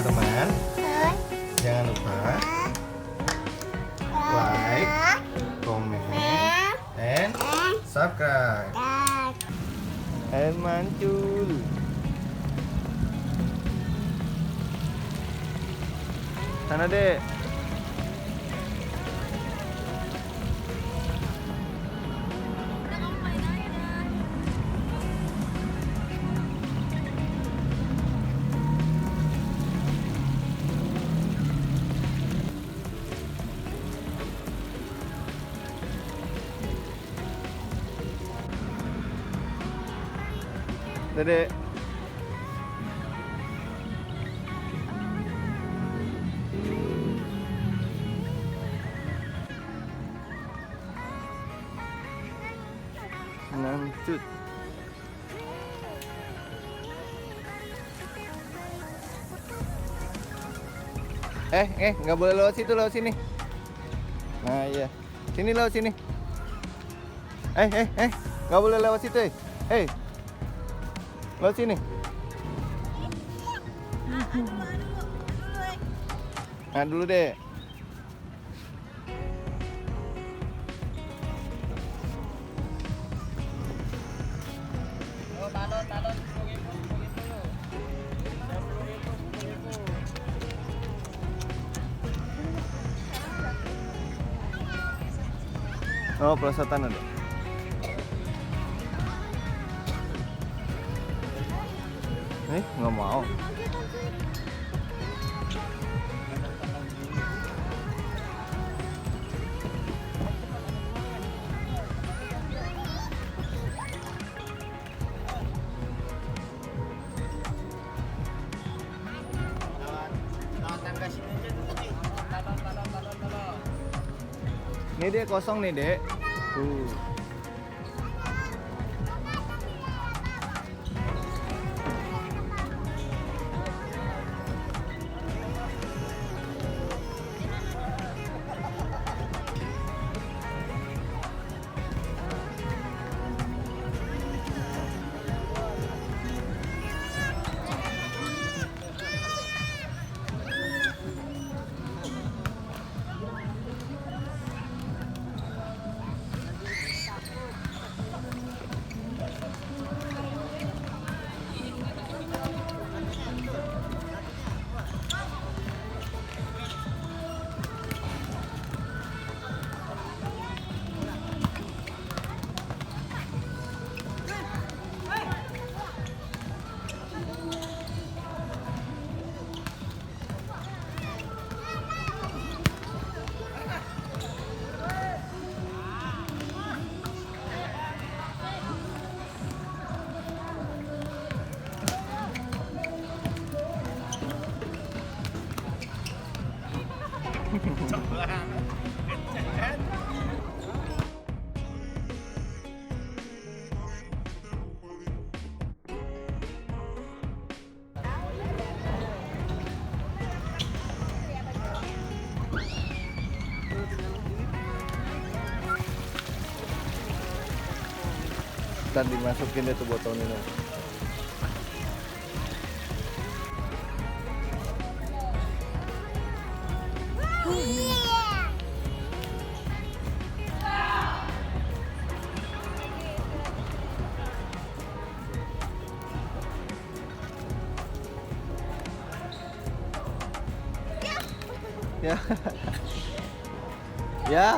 teman-teman. Jangan lupa like, comment, and subscribe. And mancul. Sana dek. Dedek. Lanjut. Nggak boleh lewat situ, lewat sini. Nah iya, sini lewat sini. Nggak boleh lewat situ. Lewat sini. Nah dulu deh. Oh, pelesetan ada. Nggak mau. Ini dek kosong nih dek. Tuh. Ntar dimasukin deh tuh botolnya. Ya. Ya.